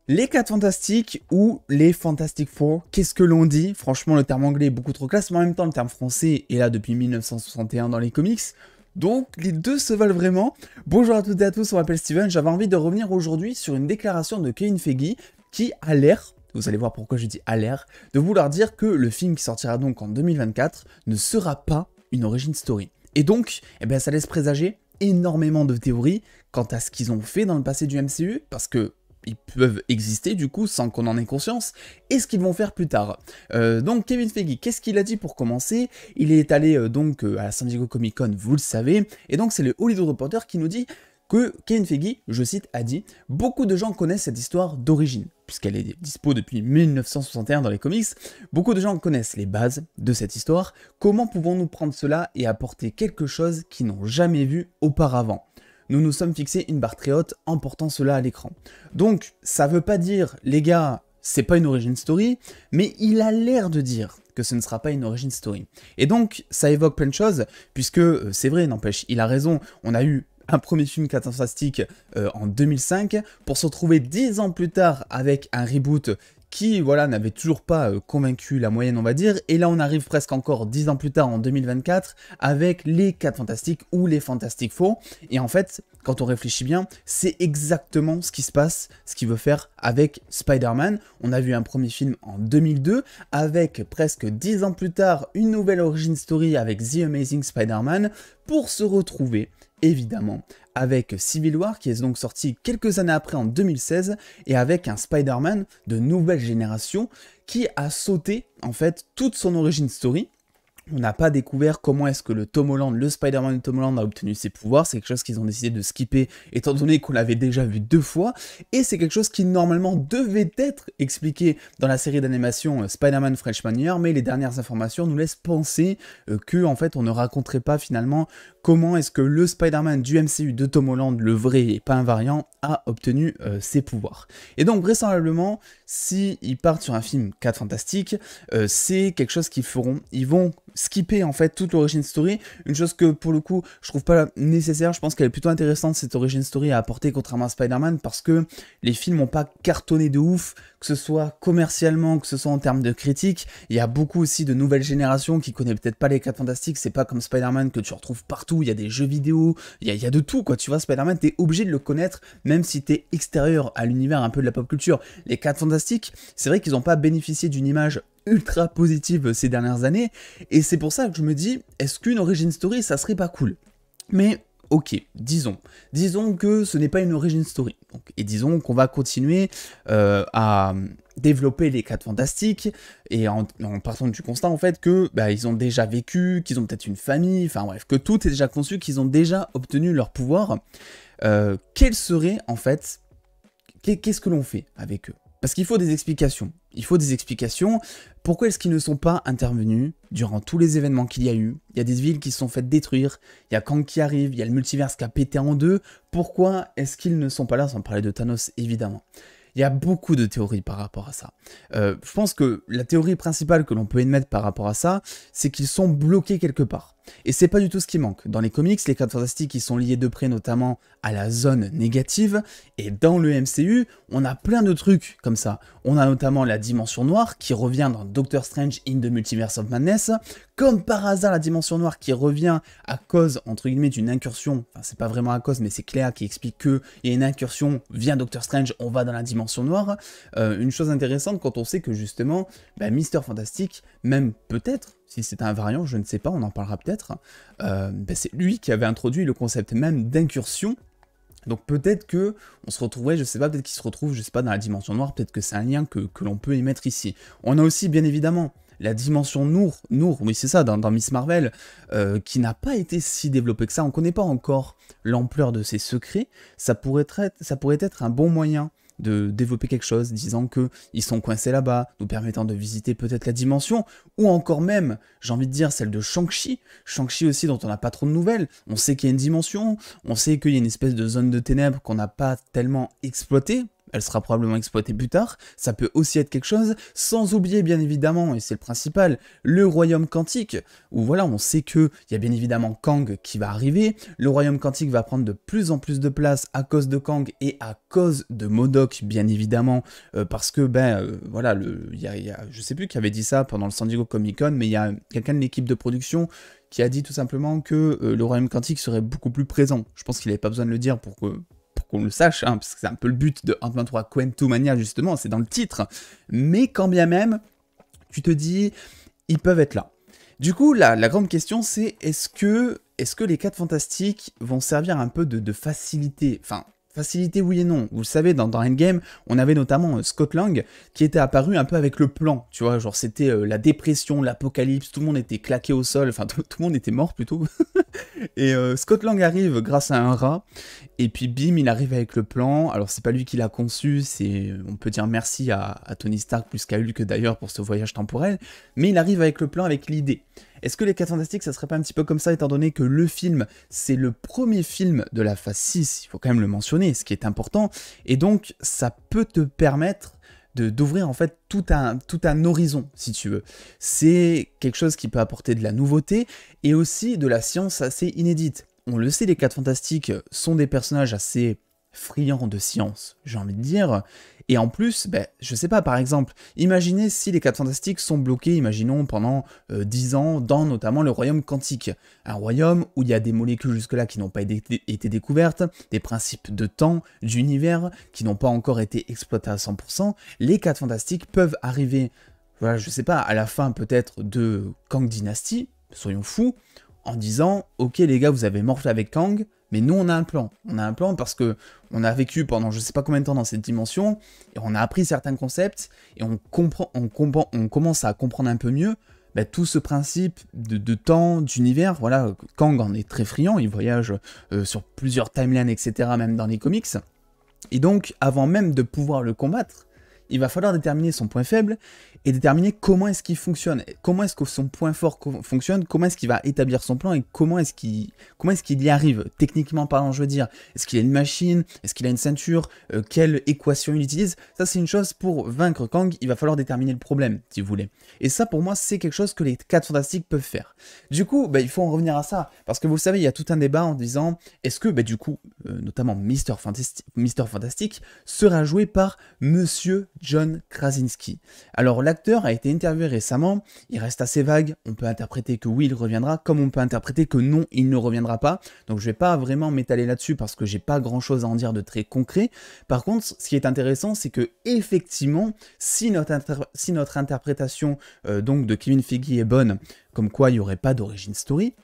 Les 4 Fantastiques ou les Fantastic Four, qu'est-ce que l'on dit? Franchement, le terme anglais est beaucoup trop classe, mais en même temps, le terme français est là depuis 1961 dans les comics. Donc, les deux se valent vraiment. Bonjour à toutes et à tous, on m'appelle Steven. J'avais envie de revenir aujourd'hui sur une déclaration de Kevin Feige qui a l'air, vous allez voir pourquoi je dis a l'air, de vouloir dire que le film qui sortira donc en 2024 ne sera pas une origin story. Et donc, ça laisse présager énormément de théories quant à ce qu'ils ont fait dans le passé du MCU, parce que ils peuvent exister du coup sans qu'on en ait conscience, et ce qu'ils vont faire plus tard. Donc Kevin Feige, qu'est-ce qu'il a dit pour commencer? Il est allé à la San Diego Comic Con, vous le savez, et donc c'est le Hollywood Reporter qui nous dit que Kevin Feige, je cite, a dit « Beaucoup de gens connaissent cette histoire d'origine, puisqu'elle est dispo depuis 1961 dans les comics. Beaucoup de gens connaissent les bases de cette histoire. Comment pouvons-nous prendre cela et apporter quelque chose qu'ils n'ont jamais vu auparavant ?» Nous nous sommes fixés une barre très haute en portant cela à l'écran. Donc, ça veut pas dire, les gars, c'est pas une origin story, mais il a l'air de dire que ce ne sera pas une origin story. Et donc, ça évoque plein de choses, puisque c'est vrai, n'empêche, il a raison, on a eu un premier film fantastique en 2005, pour se retrouver 10 ans plus tard avec un reboot qui, voilà, n'avait toujours pas convaincu la moyenne, on va dire, et là on arrive presque encore 10 ans plus tard, en 2024, avec les 4 Fantastiques ou les Fantastic Four, et en fait, quand on réfléchit bien, c'est exactement ce qui se passe, ce qu'il veut faire avec Spider-Man. On a vu un premier film en 2002, avec presque 10 ans plus tard, une nouvelle origin story avec The Amazing Spider-Man, pour se retrouver évidemment, avec Civil War, qui est donc sorti quelques années après en 2016, et avec un Spider-Man de nouvelle génération, qui a sauté, en fait, toute son origin story. On n'a pas découvert comment est-ce que le Tom Holland, le Spider-Man de Tom Holland a obtenu ses pouvoirs, c'est quelque chose qu'ils ont décidé de skipper étant donné qu'on l'avait déjà vu 2 fois, et c'est quelque chose qui normalement devait être expliqué dans la série d'animation Spider-Man Freshman Year, mais les dernières informations nous laissent penser que en fait on ne raconterait pas finalement comment est-ce que le Spider-Man du MCU de Tom Holland, le vrai et pas un variant, a obtenu ses pouvoirs. Et donc vraisemblablement, s'ils partent sur un film 4 Fantastiques, c'est quelque chose qu'ils feront, ils vont skipper en fait toute l'origin story, une chose que pour le coup je trouve pas nécessaire. Je pense qu'elle est plutôt intéressante cette origin story à apporter contrairement à Spider-Man, parce que les films n'ont pas cartonné de ouf, que ce soit commercialement, que ce soit en termes de critique. Il y a beaucoup aussi de nouvelles générations qui connaissent peut-être pas les 4 Fantastiques, c'est pas comme Spider-Man que tu retrouves partout, il y a des jeux vidéo, il y a de tout quoi, tu vois. Spider-Man, t'es obligé de le connaître même si t'es extérieur à l'univers un peu de la pop culture. Les 4 Fantastiques, c'est vrai qu'ils n'ont pas bénéficié d'une image ultra positive ces dernières années, et c'est pour ça que je me dis, est-ce qu'une origin story ça serait pas cool? Mais ok, disons que ce n'est pas une origin story, donc, et disons qu'on va continuer à développer les 4 Fantastiques, et en partant du constat en fait que ils ont déjà vécu, qu'ils ont peut-être une famille, enfin bref, que tout est déjà conçu, qu'ils ont déjà obtenu leur pouvoir. Quel serait en fait, qu'est-ce que l'on fait avec eux? Parce qu'il faut des explications. Il faut des explications. Pourquoi est-ce qu'ils ne sont pas intervenus durant tous les événements qu'il y a eu? Il y a des villes qui se sont faites détruire. Il y a Kang qui arrive. Il y a le multiverse qui a pété en deux. Pourquoi est-ce qu'ils ne sont pas là, sans parler de Thanos évidemment? Il y a beaucoup de théories par rapport à ça. Je pense que la théorie principale que l'on peut émettre par rapport à ça, c'est qu'ils sont bloqués quelque part. Et c'est pas du tout ce qui manque. Dans les comics, les 4 Fantastiques ils sont liés de près notamment à la zone négative, et dans le MCU, on a plein de trucs comme ça. On a notamment la dimension noire qui revient dans Doctor Strange in the Multiverse of Madness, comme par hasard la dimension noire qui revient à cause, entre guillemets, d'une incursion, enfin c'est pas vraiment à cause, mais c'est Cléa qui explique qu'il y a une incursion via Doctor Strange, on va dans la dimension noire. Une chose intéressante quand on sait que justement, Mister Fantastique, même peut-être, si c'est un variant, je ne sais pas, on en parlera peut-être, c'est lui qui avait introduit le concept même d'incursion. Donc peut-être que on se retrouverait, je sais pas, peut-être qu'il se retrouve, je sais pas, dans la dimension noire, peut-être que c'est un lien que l'on peut émettre ici. On a aussi, bien évidemment, la dimension Nour, oui c'est ça, dans Miss Marvel, qui n'a pas été si développée que ça, on connaît pas encore l'ampleur de ses secrets. Ça pourrait être un bon moyen de développer quelque chose, disant qu'ils sont coincés là-bas, nous permettant de visiter peut-être la dimension, ou encore même, j'ai envie de dire, celle de Shang-Chi. Shang-Chi aussi, dont on n'a pas trop de nouvelles. On sait qu'il y a une dimension, on sait qu'il y a une espèce de zone de ténèbres qu'on n'a pas tellement exploitée. elle sera probablement exploitée plus tard, ça peut aussi être quelque chose, sans oublier bien évidemment, et c'est le principal, le royaume quantique, où voilà, on sait qu'il y a bien évidemment Kang qui va arriver, le royaume quantique va prendre de plus en plus de place à cause de Kang et à cause de MODOK, bien évidemment, parce que, voilà, je sais plus qui avait dit ça pendant le San Diego Comic Con, mais il y a quelqu'un de l'équipe de production qui a dit tout simplement que le royaume quantique serait beaucoup plus présent. Je pense qu'il n'avait pas besoin de le dire pour qu'on le sache, hein, parce que c'est un peu le but de Ant-Man 3 Quantumania, justement, c'est dans le titre. Mais quand bien même, tu te dis, ils peuvent être là. Du coup, la grande question, c'est est-ce que les 4 Fantastiques vont servir un peu de facilité, enfin, facilité oui et non. Vous le savez, dans Endgame, on avait notamment Scott Lang qui était apparu un peu avec le plan, tu vois, genre c'était la dépression, l'apocalypse, tout le monde était claqué au sol, enfin tout le monde était mort plutôt. Et Scott Lang arrive grâce à un rat, et puis bim, il arrive avec le plan. Alors c'est pas lui qui l'a conçu, on peut dire merci à Tony Stark plus qu'à Hulk d'ailleurs pour ce voyage temporel, mais il arrive avec le plan, avec l'idée. Est-ce que les 4 Fantastiques, ça serait pas un petit peu comme ça, étant donné que le film, c'est le premier film de la phase 6, il faut quand même le mentionner, ce qui est important, et donc ça peut te permettre d'ouvrir en fait tout un horizon, si tu veux. C'est quelque chose qui peut apporter de la nouveauté, et aussi de la science assez inédite. On le sait, les 4 Fantastiques sont des personnages assez friands de science, j'ai envie de dire. Et en plus, je sais pas, par exemple, imaginez si les 4 Fantastiques sont bloqués, imaginons, pendant 10 ans, dans notamment le royaume quantique. Un royaume où il y a des molécules jusque-là qui n'ont pas été découvertes, des principes de temps, d'univers, qui n'ont pas encore été exploités à 100%. Les 4 Fantastiques peuvent arriver, voilà, je sais pas, à la fin peut-être de Kang Dynasty, soyons fous, en disant, ok les gars, vous avez morflé avec Kang, mais nous on a un plan. On a un plan parce que on a vécu pendant je sais pas combien de temps dans cette dimension, et on a appris certains concepts, et on commence à comprendre un peu mieux tout ce principe de temps, d'univers. Voilà, Kang en est très friand, il voyage sur plusieurs timelines, etc., même dans les comics. Et donc, avant même de pouvoir le combattre, il va falloir déterminer son point faible et déterminer comment est-ce qu'il fonctionne, comment est-ce que son point fort fonctionne, comment est-ce qu'il va établir son plan et comment est-ce qu'il y arrive, techniquement parlant, je veux dire. Est-ce qu'il a une machine, est-ce qu'il a une ceinture, quelle équation il utilise. Ça, c'est une chose. Pour vaincre Kang, il va falloir déterminer le problème, si vous voulez. Et ça, pour moi, c'est quelque chose que les 4 Fantastiques peuvent faire. Du coup, il faut en revenir à ça, parce que vous savez, il y a tout un débat en disant, est-ce que, du coup, notamment Mr. Fantastic sera joué par Monsieur John Krasinski. Alors l'acteur a été interviewé récemment, il reste assez vague, on peut interpréter que oui il reviendra, comme on peut interpréter que non il ne reviendra pas, donc je vais pas vraiment m'étaler là-dessus parce que j'ai pas grand chose à en dire de très concret. Par contre, ce qui est intéressant, c'est que effectivement, si notre interprétation donc de Kevin Feige est bonne, comme quoi il n'y aurait pas d'origin story,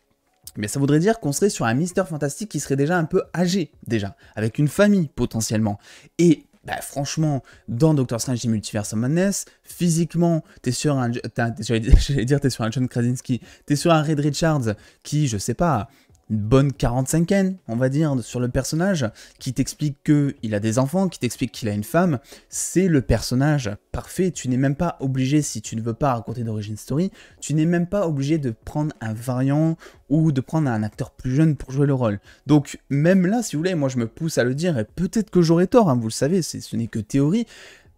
mais ça voudrait dire qu'on serait sur un Mr. Fantastic qui serait déjà un peu âgé, déjà, avec une famille potentiellement. Et franchement, dans Doctor Strange et Multiverse of Madness, physiquement, t'es sur un John Krasinski, t'es sur un Reed Richards qui, je sais pas, une bonne 45aine, on va dire, sur le personnage, qui t'explique qu'il a des enfants, qui t'explique qu'il a une femme. C'est le personnage parfait. Tu n'es même pas obligé, si tu ne veux pas raconter d'origin story, tu n'es même pas obligé de prendre un variant ou de prendre un acteur plus jeune pour jouer le rôle. Donc même là, si vous voulez, moi je me pousse à le dire, et peut-être que j'aurai tort, hein, vous le savez, ce n'est que théorie,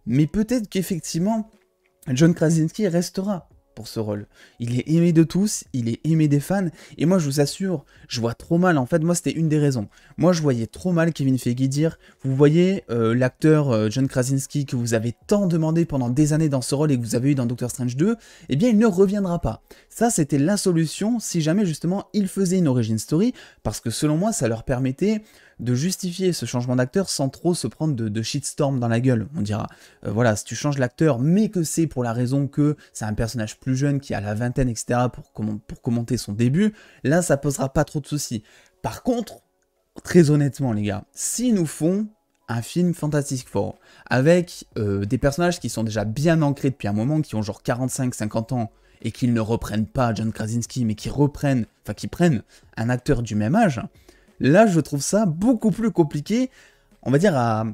mais peut-être qu'effectivement, John Krasinski restera pour ce rôle. Il est aimé de tous, il est aimé des fans, et moi je vous assure, je vois trop mal, en fait, moi c'était une des raisons. Moi je voyais trop mal Kevin Feige dire, vous voyez l'acteur John Krasinski que vous avez tant demandé pendant des années dans ce rôle et que vous avez eu dans Doctor Strange 2, eh bien il ne reviendra pas. Ça c'était la solution si jamais justement il faisait une origin story, parce que selon moi ça leur permettait de justifier ce changement d'acteur sans trop se prendre de shitstorm dans la gueule, on dira. Voilà, si tu changes l'acteur, mais que c'est pour la raison que c'est un personnage plus jeune qui a la vingtaine, etc., pour commenter son début, là, ça posera pas trop de soucis. Par contre, très honnêtement, les gars, s'ils nous font un film Fantastic Four, avec des personnages qui sont déjà bien ancrés depuis un moment, qui ont genre 45-50 ans, et qu'ils ne reprennent pas John Krasinski, mais qui prennent un acteur du même âge, là, je trouve ça beaucoup plus compliqué, on va dire, à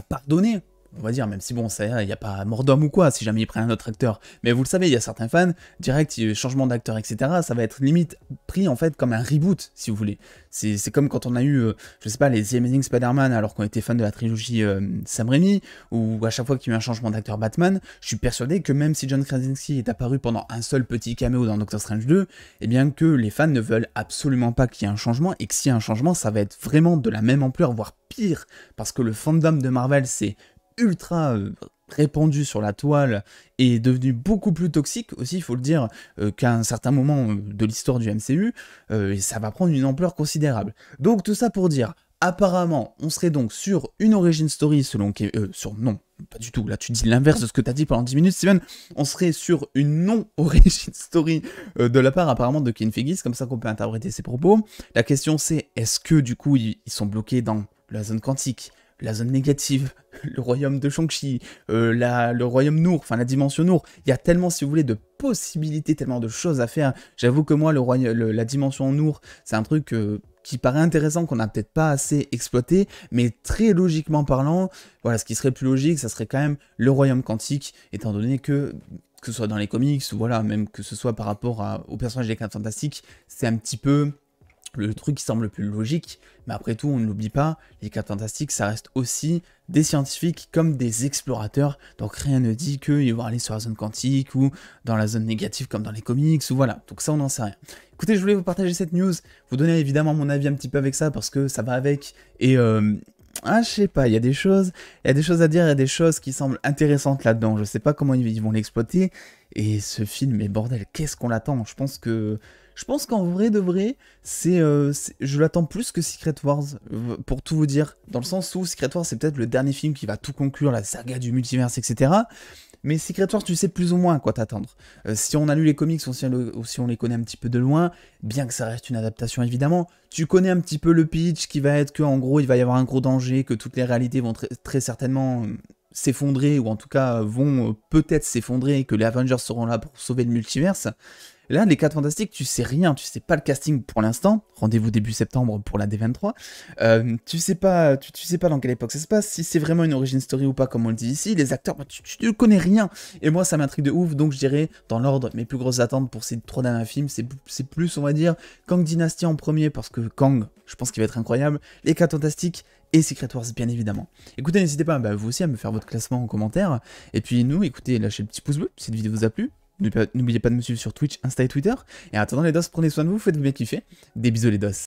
pardonner. on va dire, même si bon, ça, il n'y a pas mort d'homme ou quoi, si jamais ils prennent un autre acteur. Mais vous le savez, il y a certains fans, direct, changement d'acteur, etc., ça va être limite pris en fait comme un reboot, si vous voulez. C'est comme quand on a eu, je sais pas, les The Amazing Spider-Man, alors qu'on était fan de la trilogie Sam Raimi, ou à chaque fois qu'il y a eu un changement d'acteur Batman, je suis persuadé que même si John Krasinski est apparu pendant un seul petit caméo dans Doctor Strange 2, eh bien que les fans ne veulent absolument pas qu'il y ait un changement, et que s'il y a un changement, ça va être vraiment de la même ampleur, voire pire, parce que le fandom de Marvel, c'est ultra répandu sur la toile et devenu beaucoup plus toxique aussi, il faut le dire, qu'à un certain moment de l'histoire du MCU, et ça va prendre une ampleur considérable. Donc tout ça pour dire, apparemment, on serait donc sur une origin story selon... non, pas du tout, là tu dis l'inverse de ce que t'as dit pendant 10 minutes, Steven. On serait sur une non-origin story de la part apparemment de Kevin Feige, comme ça qu'on peut interpréter ses propos. La question c'est, est-ce que du coup ils sont bloqués dans la zone quantique, la zone négative, le royaume de Shang-Chi, le royaume Nour, enfin la dimension Nour, il y a tellement, si vous voulez, de possibilités, tellement de choses à faire. J'avoue que moi, la dimension Nour, c'est un truc qui paraît intéressant, qu'on n'a peut-être pas assez exploité, mais très logiquement parlant, voilà, ce qui serait plus logique, ça serait quand même le royaume quantique, étant donné que ce soit dans les comics, ou voilà, même que ce soit par rapport au personnage des 4 Fantastiques, c'est un petit peu le truc qui semble le plus logique, mais après tout, on ne l'oublie pas, les 4 Fantastiques, ça reste aussi des scientifiques comme des explorateurs, donc rien ne dit qu'ils vont aller sur la zone quantique ou dans la zone négative comme dans les comics, ou voilà, donc ça on n'en sait rien. Écoutez, je voulais vous partager cette news, vous donner évidemment mon avis un petit peu avec ça, parce que ça va avec, et je sais pas, il y a des choses à dire, il y a des choses qui semblent intéressantes là-dedans, je sais pas comment ils vont l'exploiter, et ce film, mais bordel, qu'est-ce qu'on l'attend? Je pense qu'en vrai de vrai, je l'attends plus que Secret Wars, pour tout vous dire. Dans le sens où Secret Wars, c'est peut-être le dernier film qui va tout conclure, la saga du multiverse, etc. Mais Secret Wars, tu sais plus ou moins à quoi t'attendre. Si on a lu les comics ou si on les connaît un petit peu de loin, bien que ça reste une adaptation évidemment, tu connais un petit peu le pitch qui va être qu'en gros, il va y avoir un gros danger, que toutes les réalités vont très certainement s'effondrer, ou en tout cas vont peut-être s'effondrer, et que les Avengers seront là pour sauver le multiverse. Là, les 4 Fantastiques, tu sais rien, tu sais pas le casting pour l'instant. Rendez-vous début septembre pour la D23. Tu sais pas dans quelle époque ça se passe, si c'est vraiment une origin story ou pas, comme on le dit ici. Les acteurs, tu connais rien. Et moi, ça m'intrigue de ouf, donc je dirais, dans l'ordre, mes plus grosses attentes pour ces 3 derniers films, c'est plus, on va dire, Kang Dynasty en premier, parce que Kang, je pense qu'il va être incroyable. Les 4 Fantastiques et Secret Wars, bien évidemment. Écoutez, n'hésitez pas, vous aussi, à me faire votre classement en commentaire. Et puis nous, écoutez, lâchez le petit pouce bleu si cette vidéo vous a plu. N'oubliez pas de me suivre sur Twitch, Insta et Twitter. Et en attendant les dos, prenez soin de vous, faites-vous bien kiffer. Des bisous les dos.